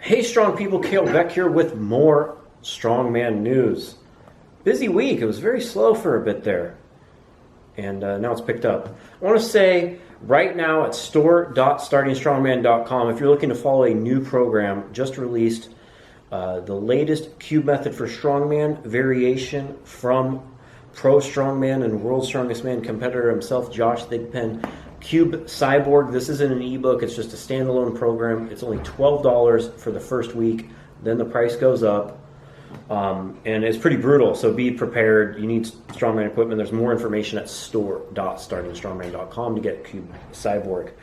Hey strong people, Kalle Beck here with more Strongman news. Busy week, it was very slow for a bit there. And now it's picked up. I want to say right now at store.startingstrongman.com, if you're looking to follow a new program, just released the latest cube method for strongman variation from pro strongman and world's strongest man competitor himself, Josh Thigpen. Cube Cyborg. This isn't an ebook, it's just a standalone program. It's only $12 for the first week, then the price goes up. And it's pretty brutal, so be prepared. You need strongman equipment. There's more information at store.startingstrongman.com to get Cube Cyborg.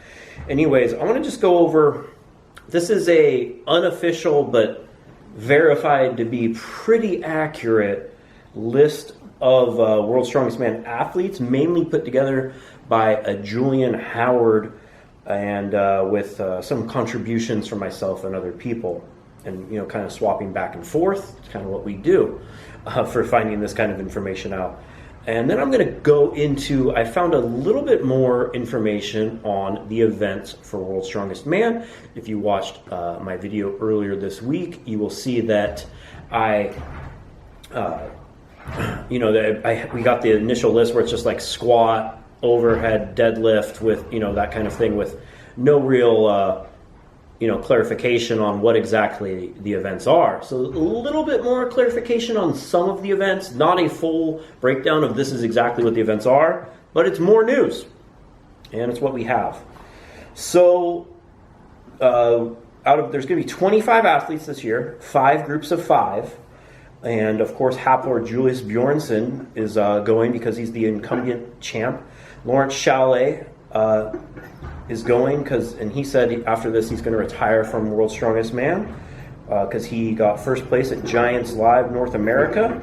Anyways, I want to just go over, this is a unofficial but verified to be pretty accurate list of World's Strongest Man athletes, mainly put together by a Julian Howard and with some contributions from myself and other people. And, you know, kind of swapping back and forth. It's kind of what we do for finding this kind of information out. And then I'm going to go into, I found a little bit more information on the events for World's Strongest Man. If you watched my video earlier this week, you will see that we got the initial list where it's just like squat, overhead, deadlift with, that kind of thing with no real, clarification on what exactly the events are. So a little bit more clarification on some of the events, not a full breakdown of this is exactly what the events are, but it's more news, and it's what we have. So there's going to be 25 athletes this year, 5 groups of 5. And of course, Haplor Julius Bjornsson is going because he's the incumbent champ. Lawrence Chalet is going and he said after this he's going to retire from World's Strongest Man because he got first place at Giants Live North America.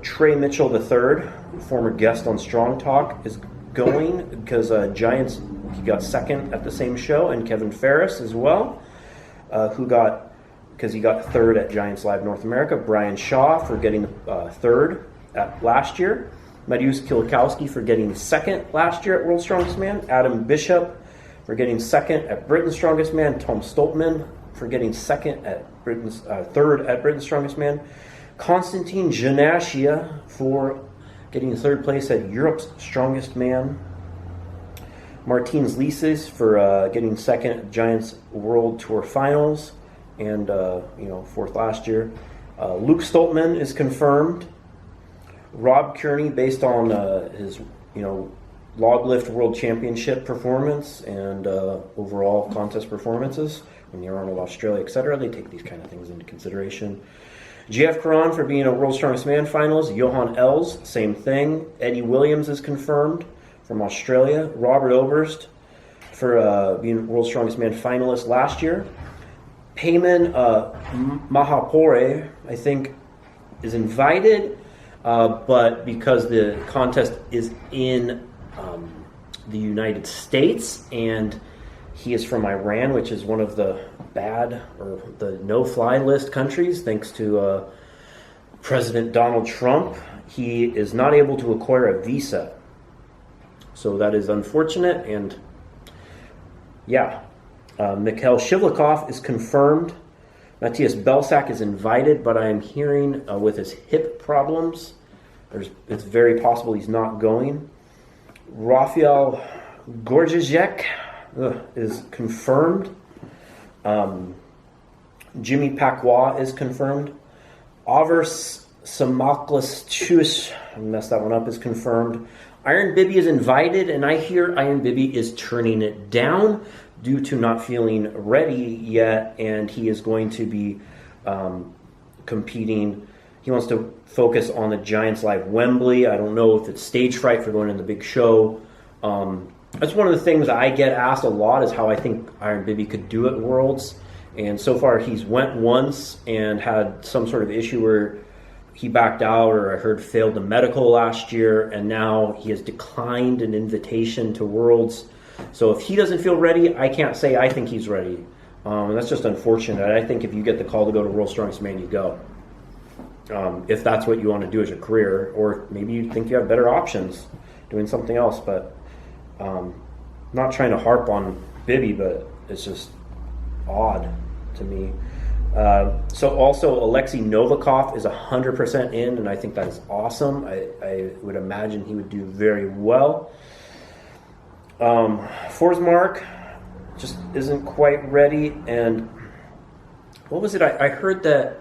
Trey Mitchell III, former guest on Strong Talk, is going because Giants, he got second at the same show, and Kevin Ferris as well, because he got third at Giants Live North America. Brian Shaw for getting third at last year. Mariusz Kilikowski for getting second last year at World's Strongest Man. Adam Bishop for getting second at Britain's Strongest Man. Tom Stoltman for getting second at third at Britain's Strongest Man. Konstantin Janashia for getting third place at Europe's Strongest Man. Martins Lises for getting second at Giants World Tour Finals and fourth last year. Luke Stoltman is confirmed. Rob Kearney, based on his log lift world championship performance and overall contest performances when you're Arnold, Australia, etc. They take these kind of things into consideration. GF Karan for being a World's Strongest Man finalist. Johan Els, same thing. Eddie Williams is confirmed from Australia. Robert Oberst for being World's Strongest Man finalist last year. Payman Mahapore, I think, is invited, but because the contest is in the United States and he is from Iran, which is one of the bad or the no-fly list countries, thanks to President Donald Trump, he is not able to acquire a visa. So that is unfortunate, and yeah. Mikhail Shivlikov is confirmed. Matthias Belsack is invited, but I am hearing with his hip problems, it's very possible he's not going. Rafael Gorjacek is confirmed. Jimmy Pacwa is confirmed. Avers Samaklas, I messed that one up, is confirmed. Iron Bibi is invited, and I hear Iron Bibi is turning it down due to not feeling ready yet, and he is going to be competing. He wants to focus on the Giants Live Wembley. I don't know if it's stage fright for going in the big show. That's one of the things I get asked a lot is how I think Iron Bibi could do at Worlds. And so far he's went once and had some sort of issue where he backed out, or I heard failed the medical last year, and now he has declined an invitation to Worlds. So if he doesn't feel ready, I can't say I think he's ready. And that's just unfortunate. I think if you get the call to go to World's Strongest Man, you go. If that's what you want to do as a career, or maybe you think you have better options doing something else. But not trying to harp on Bibi, but it's just odd to me. So also Alexei Novikov is 100% in, and I think that is awesome. I would imagine he would do very well. Forsmark just isn't quite ready. And what was it? I heard that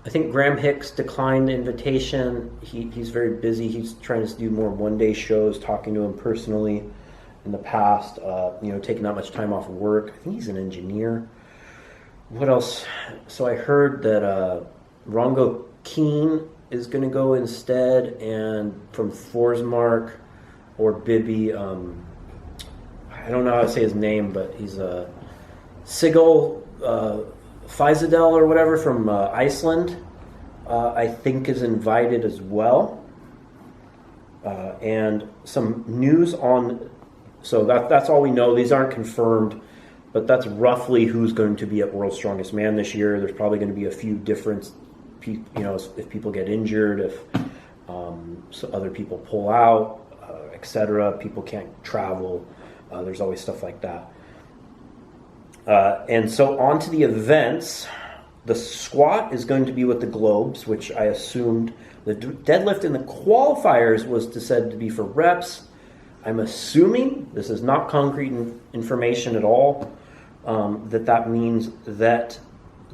I think Graham Hicks declined the invitation. He's very busy. He's trying to do more one-day shows, talking to him personally in the past, taking that much time off of work. I think he's an engineer. What else? So I heard that Rongo Keane is going to go instead, and from Forsmark or Bibby, I don't know how to say his name, but he's a Sigel Fizadel or whatever from Iceland, I think is invited as well. And some news on, so that's all we know. These aren't confirmed, but that's roughly who's going to be at World's Strongest Man this year. There's probably going to be a few different, if people get injured, if so other people pull out, etc. People can't travel. There's always stuff like that. And so on to the events. The squat is going to be with the globes, which I assumed. The deadlift in the qualifiers was said to be for reps. I'm assuming, this is not concrete information at all, that means that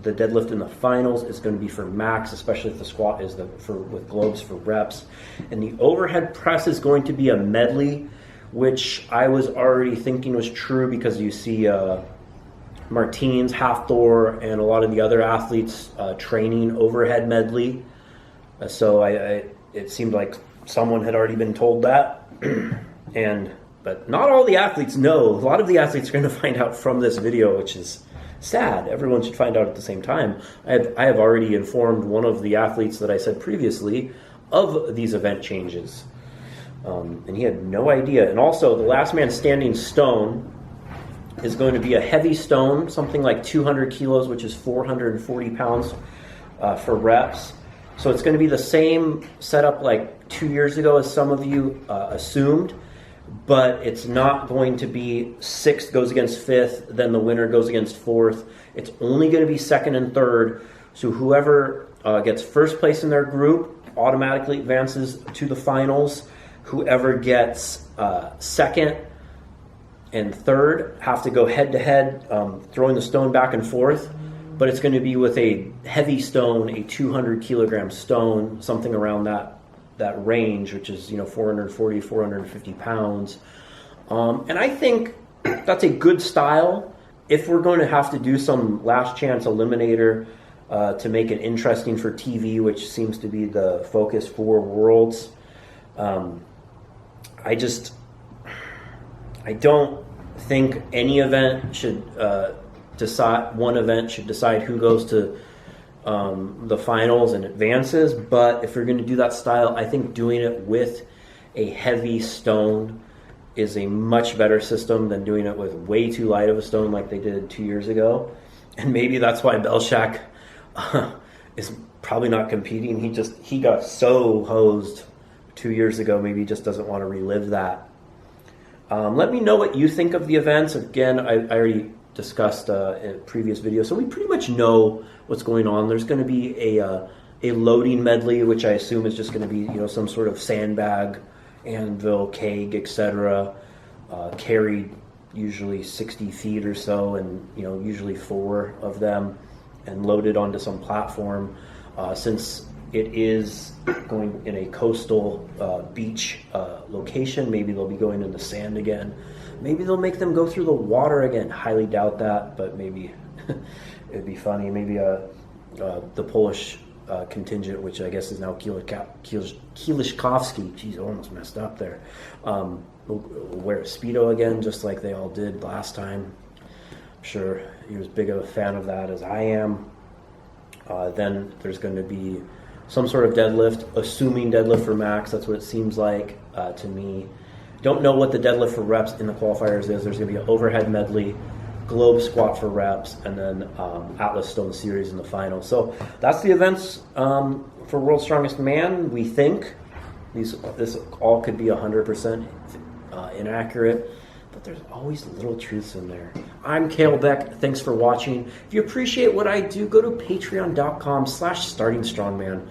the deadlift in the finals is going to be for max, especially if the squat is with globes for reps. And the overhead press is going to be a medley, which I was already thinking was true because you see Martins, Hafthor, and a lot of the other athletes training overhead medley. So it seemed like someone had already been told that. But not all the athletes know. A lot of the athletes are going to find out from this video, which is sad. Everyone should find out at the same time. I have already informed one of the athletes that I said previously of these event changes. And he had no idea. And also, the last man standing stone is going to be a heavy stone, something like 200 kilos, which is 440 pounds for reps. So it's going to be the same setup like 2 years ago as some of you assumed, but it's not going to be sixth goes against fifth, then the winner goes against fourth. It's only going to be second and third. So whoever gets first place in their group automatically advances to the finals. Whoever gets second and third have to go head-to-head, throwing the stone back and forth. But it's going to be with a heavy stone, a 200-kilogram stone, something around that range, which is 440, 450 pounds. And I think that's a good style. If we're going to have to do some last chance eliminator to make it interesting for TV, which seems to be the focus for Worlds, I don't think any event should one event should decide who goes to the finals and advances. But if you're going to do that style, I think doing it with a heavy stone is a much better system than doing it with way too light of a stone like they did 2 years ago. And maybe that's why Belshak is probably not competing. He got so hosed 2 years ago. Maybe he just doesn't want to relive that. Let me know what you think of the events. Again, I already discussed in a previous video, so we pretty much know what's going on. There's going to be a loading medley, which I assume is just going to be some sort of sandbag, anvil, keg, etc. Carried usually 60 feet or so, and usually 4 of them, and loaded onto some platform. Since it is going in a coastal beach location, maybe they'll be going in the sand again. Maybe they'll make them go through the water again. Highly doubt that, but maybe it'd be funny. Maybe the Polish contingent, which I guess is now Kieliszkowski. Jeez, I almost messed up there. Will wear a Speedo again, just like they all did last time. I'm sure you're as big of a fan of that as I am. Then there's going to be some sort of deadlift, assuming deadlift for max. That's what it seems like to me. Don't know what the deadlift for reps in the qualifiers is. There's going to be an overhead medley, globe squat for reps, and then Atlas Stone Series in the final. So that's the events for World's Strongest Man. We think this all could be 100% inaccurate, but there's always little truths in there. I'm Kalle Beck. Thanks for watching. If you appreciate what I do, go to patreon.com/startingstrongman.